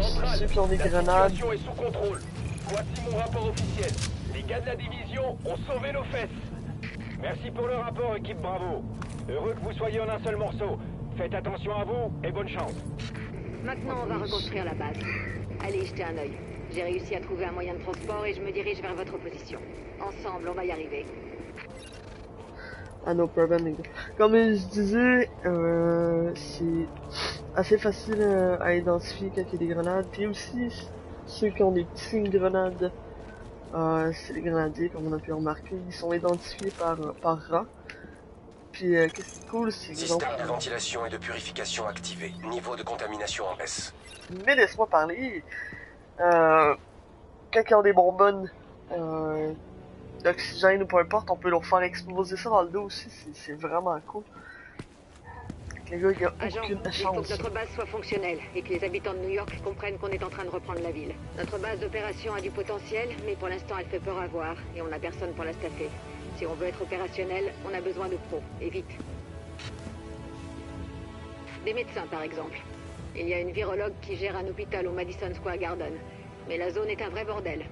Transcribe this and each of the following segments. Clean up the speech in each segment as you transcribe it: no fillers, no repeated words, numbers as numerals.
ceux qui ont des grenades. La situation est sous contrôle. Voici mon rapport officiel. Les gars de la division ont sauvé nos fesses. Merci pour le rapport, équipe Bravo. Heureux que vous soyez en un seul morceau. Faites attention à vous et bonne chance. Maintenant, on va reconstruire la base. Allez, jetez un œil. J'ai réussi à trouver un moyen de transport et je me dirige vers votre position. Ensemble, on va y arriver. Ah, no problem, les gars. Comme je disais, c'est assez facile à identifier quand il y a des grenades. Puis aussi, ceux qui ont des petites grenades, c'est les grenadiers, comme on a pu remarquer. Ils sont identifiés par rang. Puis, qu'est-ce qui est cool, c'est qu'ils ont... Système de ventilation et de purification activé. Niveau de contamination en baisse. Mais laisse-moi parler. Quand ils ont des bonbonnes d'oxygène ou peu importe, on peut leur faire exploser ça dans le dos aussi. C'est vraiment cool. Les gars, il n'y a Agent, aucune il faut chance. que notre base soit fonctionnelle et que les habitants de New York comprennent qu'on est en train de reprendre la ville. Notre base d'opération a du potentiel, mais pour l'instant elle fait peur à voir et on n'a personne pour la staffer. Si on veut être opérationnel, on a besoin de pros, et vite. Des médecins par exemple. Il y a une virologue qui gère un hôpital au Madison Square Garden. Mais la zone est un vrai bordel.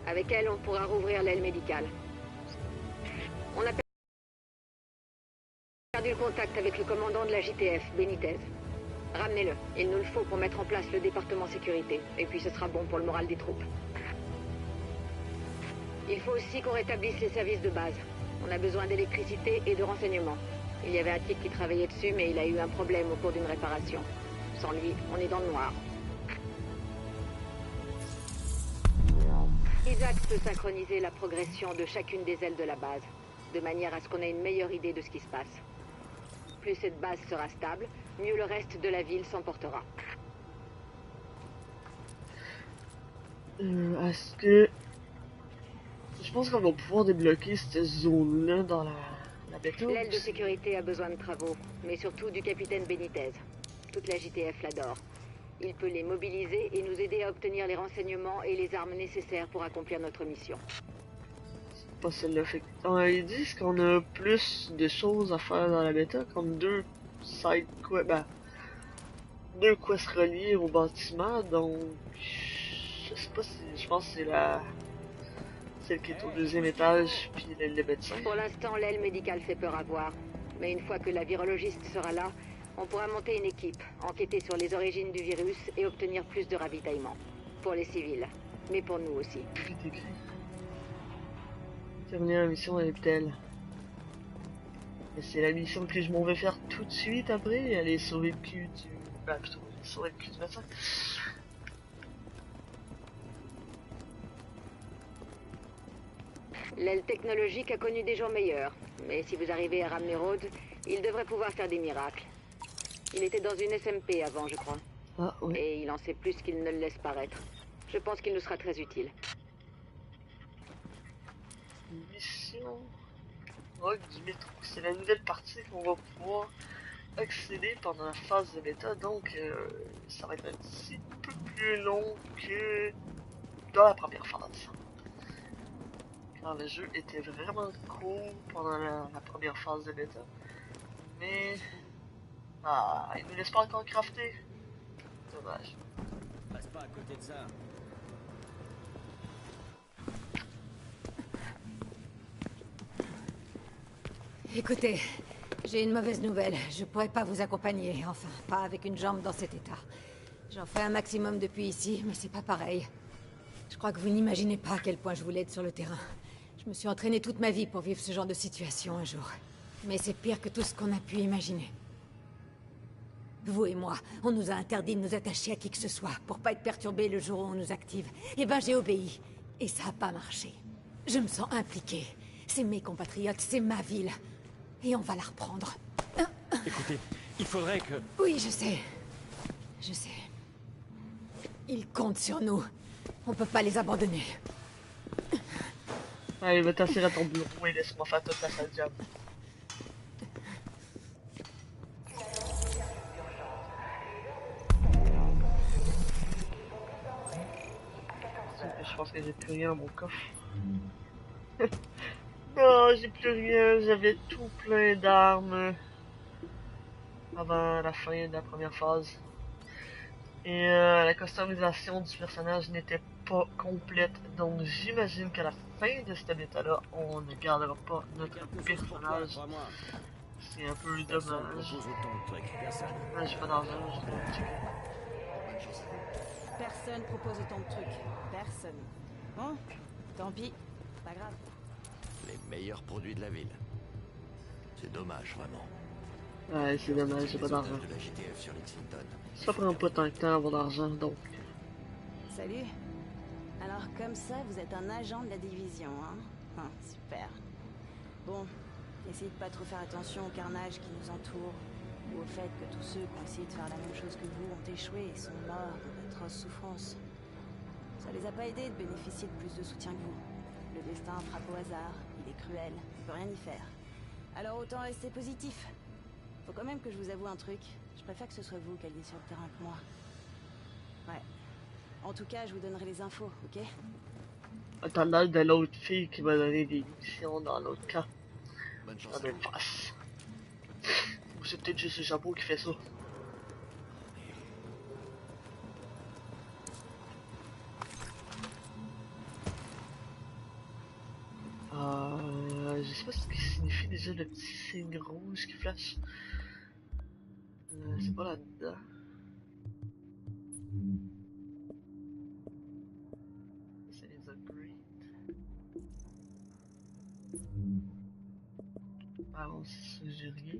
Avec elle, on pourra rouvrir l'aile médicale. On a perdu le contact avec le commandant de la JTF, Benitez. Ramenez-le. Il nous le faut pour mettre en place le département sécurité. Et puis ce sera bon pour le moral des troupes. Il faut aussi qu'on rétablisse les services de base. On a besoin d'électricité et de renseignements. Il y avait un type qui travaillait dessus, mais il a eu un problème au cours d'une réparation. Sans lui, on est dans le noir. Isaac peut synchroniser la progression de chacune des ailes de la base, de manière à ce qu'on ait une meilleure idée de ce qui se passe. Plus cette base sera stable, mieux le reste de la ville s'en portera. Est-ce que... Je pense qu'on va pouvoir débloquer cette zone-là dans la bêta. L'aile de sécurité a besoin de travaux, mais surtout du capitaine Benitez. Toute la JTF l'adore. Il peut les mobiliser et nous aider à obtenir les renseignements et les armes nécessaires pour accomplir notre mission. C'est pas celle-là. Fait ils disent qu'on a plus de choses à faire dans la bêta, comme deux side quests, deux quests reliés au bâtiment, donc je sais pas si, je pense que c'est celle qui est au deuxième étage, puis l'aile de médecin. Pour l'instant, l'aile médicale fait peur à voir, mais une fois que la virologiste sera là, on pourra monter une équipe, enquêter sur les origines du virus et obtenir plus de ravitaillement. Pour les civils, mais pour nous aussi. Vite écrit. Terminer la mission à l'hôpital. Et c'est la mission que je m'en vais faire tout de suite après, aller sauver le cul du... plutôt, sauver le cul du médecin. L'aile technologique a connu des jours meilleurs, mais si vous arrivez à ramener Rhodes, il devrait pouvoir faire des miracles. Il était dans une SMP avant, je crois. Ah, oui. Et il en sait plus qu'il ne le laisse paraître. Je pense qu'il nous sera très utile. Mission Rogue du métro. C'est la nouvelle partie qu'on va pouvoir accéder pendant la phase de bêta, donc ça va être un petit peu plus long que dans la première phase. Car le jeu était vraiment court pendant la première phase de bêta. Mais... ah, il ne nous laisse pas encore crafter. Dommage. Passe pas à côté de ça. Écoutez, j'ai une mauvaise nouvelle. Je pourrais pas vous accompagner, enfin, pas avec une jambe dans cet état. J'en fais un maximum depuis ici, mais c'est pas pareil. Je crois que vous n'imaginez pas à quel point je voulais être sur le terrain. Je me suis entraînée toute ma vie pour vivre ce genre de situation un jour. Mais c'est pire que tout ce qu'on a pu imaginer. Vous et moi, on nous a interdit de nous attacher à qui que ce soit pour pas être perturbés le jour où on nous active. Eh ben, j'ai obéi. Et ça a pas marché. Je me sens impliquée. C'est mes compatriotes, c'est ma ville. Et on va la reprendre. Écoutez, il faudrait que... Oui, je sais. Je sais. Ils comptent sur nous. On peut pas les abandonner. Allez, va t'asseoir à ton bureau et laisse-moi faire toute la sale job. Je pense que j'ai plus rien dans mon coffre. Non, j'ai plus rien. J'avais tout plein d'armes avant la fin de la première phase. Et la customisation du personnage n'était pas complète, donc j'imagine qu'à la fin de cette bêta-là, on ne gardera pas notre Quelque chose pour toi, personnage. crois-moi. C'est un peu Personne dommage. propose autant de trucs. Personne. Ouais, j'ai pas d'argent, je vais checker. Personne propose autant de trucs. Personne. Bon, tant pis. Pas grave. Les meilleurs produits de la ville. C'est dommage, vraiment. Ouais, c'est dommage, j'ai pas d'argent. De la GTF sur Lexington. Ça prend pas tant de temps à avoir d'argent, donc. Salut. Alors comme ça, vous êtes un agent de la division, hein? Super. Bon, essayez de pas trop faire attention au carnage qui nous entoure, ou au fait que tous ceux qui ont essayé de faire la même chose que vous ont échoué et sont morts d'atroces souffrances. Ça les a pas aidés de bénéficier de plus de soutien que vous. Le destin frappe au hasard, il est cruel, on peut rien y faire. Alors autant rester positif. Faut quand même que je vous avoue un truc. Je préfère que ce soit vous qui alliez sur le terrain que moi. Ouais. En tout cas, je vous donnerai les infos, ok? T'as l'air de l'autre fille qui m'a donné des missions dans l'autre camp. Bonne chance La à même vous. face. Ou c'est peut-être juste le chapeau qui fait ça. Je sais pas ce qui signifie déjà le petit signe rouge qui flash. C'est pas là-dedans. C'est les upgrades. Ah bon, c'est ça, j'ai rien.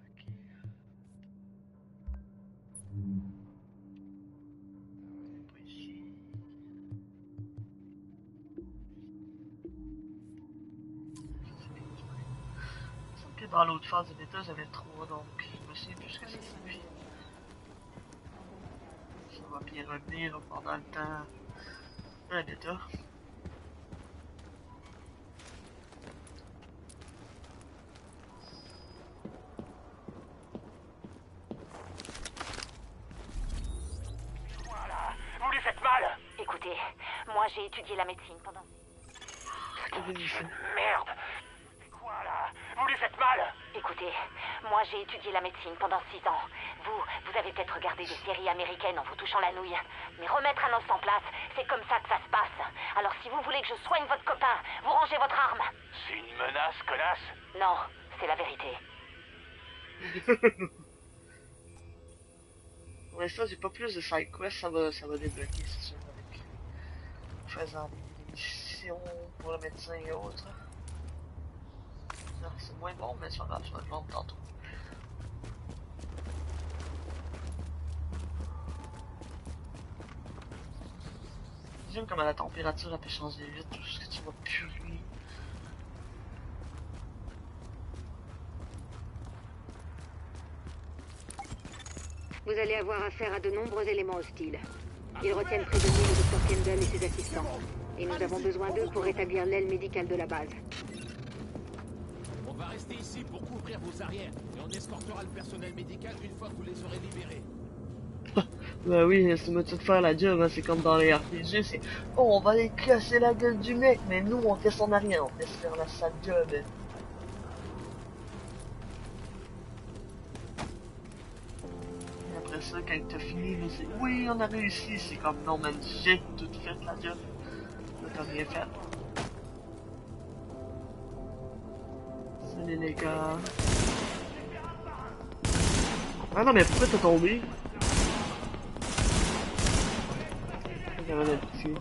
Ok. Pas ici. Il me semble que dans l'autre phase de bêta, j'avais 3, donc je me souviens plus ce que ça signifie. Ça va bien revenir pendant le temps de la bêta. Voilà, vous lui faites mal. Écoutez, moi j'ai étudié la médecine pendant... Merde. C'est quoi là? Vous lui faites mal. Écoutez, moi j'ai étudié la médecine pendant 6 ans. Vous avez peut-être regardé des séries américaines en vous touchant la nouille. Mais remettre un os en place, c'est comme ça que ça se passe. Alors si vous voulez que je soigne votre copain, vous rangez votre arme. C'est une menace, connasse. Non, c'est la vérité. Pour l'instant, j'ai pas plus de side quest, ça va débloquer, c'est sûr, avec faisant des missions pour le médecin et autres. Non, c'est moins bon, mais c'est pas grave, je vais le vendre tantôt. J'aime comment la température elle peut changer vite, tout ce que tu vas purger. Vous allez avoir affaire à de nombreux éléments hostiles. Ils retiennent près de nous le Dr. Kendall et ses assistants. Et nous avons besoin d'eux pour rétablir l'aile médicale de la base. On va rester ici pour couvrir vos arrières. Et on escortera le personnel médical une fois que vous les aurez libérés. Bah oui, c'est moi de faire la job, hein. C'est comme dans les RPG, c'est oh, on va aller casser la gueule du mec, mais nous on fait son arrière, on fait faire la sale job. Et après ça, quand t'as fini, là, c'est oui, on a réussi, c'est comme non, man, j'ai tout fait la job. Là, t'as rien fait. Salut les gars. Ah non, mais pourquoi t'es tombé? Il y avait un petit.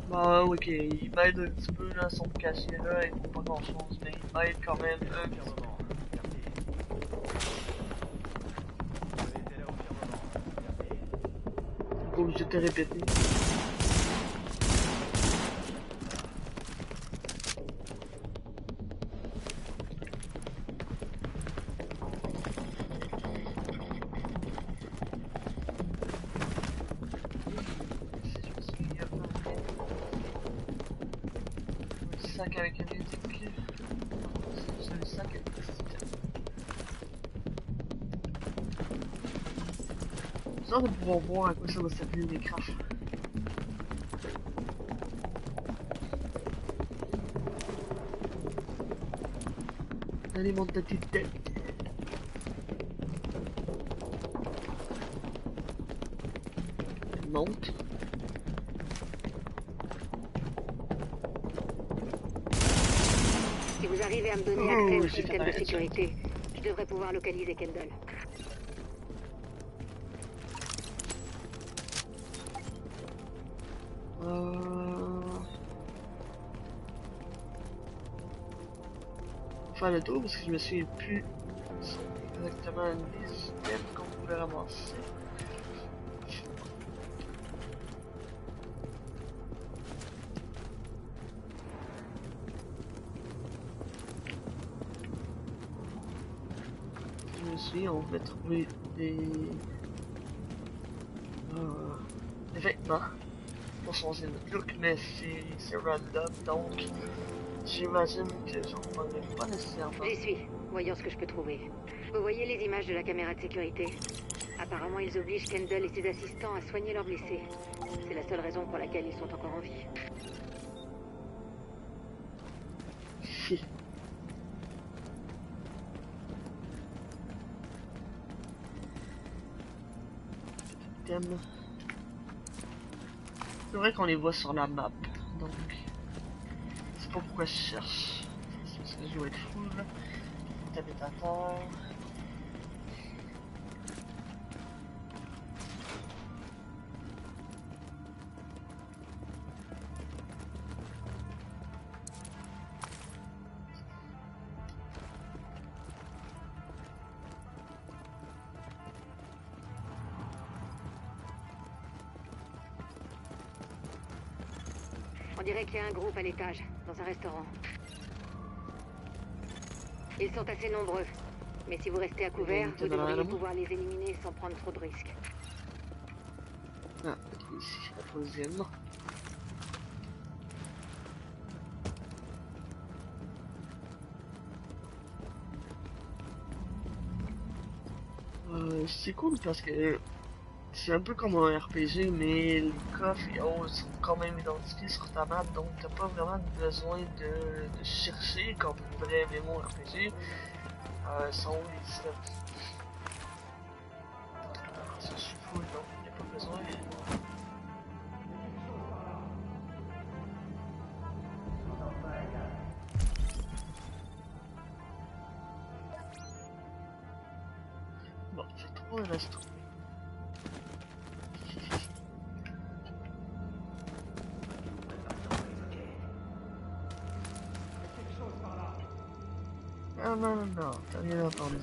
Bah ok, il m'aide un petit peu là, son caché là, il faut pas grand chose, mais il m'aide quand même un petit peu. pas obligé de te répéter. Sac avec un médicament. C'est le sac avec le système. Ça, on va pouvoir voir à quoi ça va servir les crafts. Allez, monte ta petite tête. Monte. Si vous arrivez à me donner accès au système de sécurité, je devrais pouvoir localiser Kendall. Faire le tour parce que je me souviens plus exactement des items qu'on pouvait ramasser. Je me souviens, on pouvait trouver des vêtements pour changer notre look, mais c'est random, donc j'imagine que j'en prendrai pas nécessairement. J'y suis. Voyons ce que je peux trouver. Vous voyez les images de la caméra de sécurité? Apparemment, ils obligent Kendall et ses assistants à soigner leurs blessés. C'est la seule raison pour laquelle ils sont encore en vie. C'est vrai qu'on les voit sur la map, donc c'est pas pourquoi je cherche. C'est parce que je dois être fou là. Habitateur. On dirait qu'il y a un groupe à l'étage, dans un restaurant. Ils sont assez nombreux. Mais si vous restez à couvert, vous devriez pouvoir les éliminer sans prendre trop de risques. Ah, ici, la troisième. C'est cool parce que c'est un peu comme un RPG, mais les coffres et autres sont quand même identifiés sur ta map, donc t'as pas vraiment besoin de chercher comme un vrai MMORPG. Sont où les items? Ça, je suis full, donc y'a pas besoin. Bon, c'est trop un resto. Non, non, non, non, t'as rien entendu.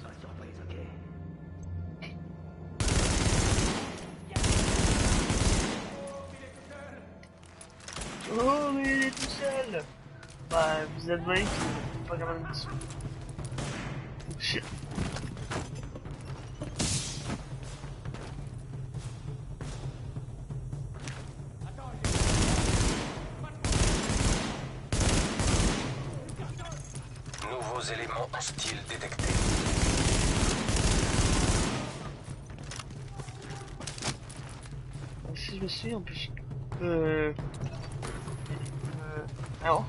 Oh, mais il est tout seul! Bah, vous êtes bien qu'il est pas capable de dessus. Shit. Nouveaux éléments hostiles détectés. Si je me suis en plus. Alors?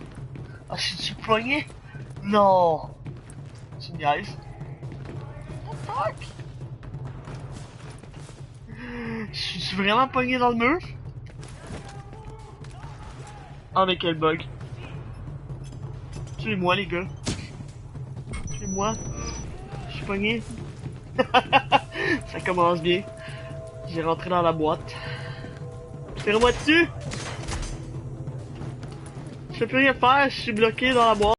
Ah, je suis poigné? Non! C'est une guys. What the fuck? Je suis vraiment pogné dans le mur? Ah, mais quel bug. Tuez-moi, les gars. Tuez-moi. Je suis pogné. Ça commence bien. J'ai rentré dans la boîte. Tire-moi dessus! Je peux plus rien faire, je suis bloqué dans la boîte.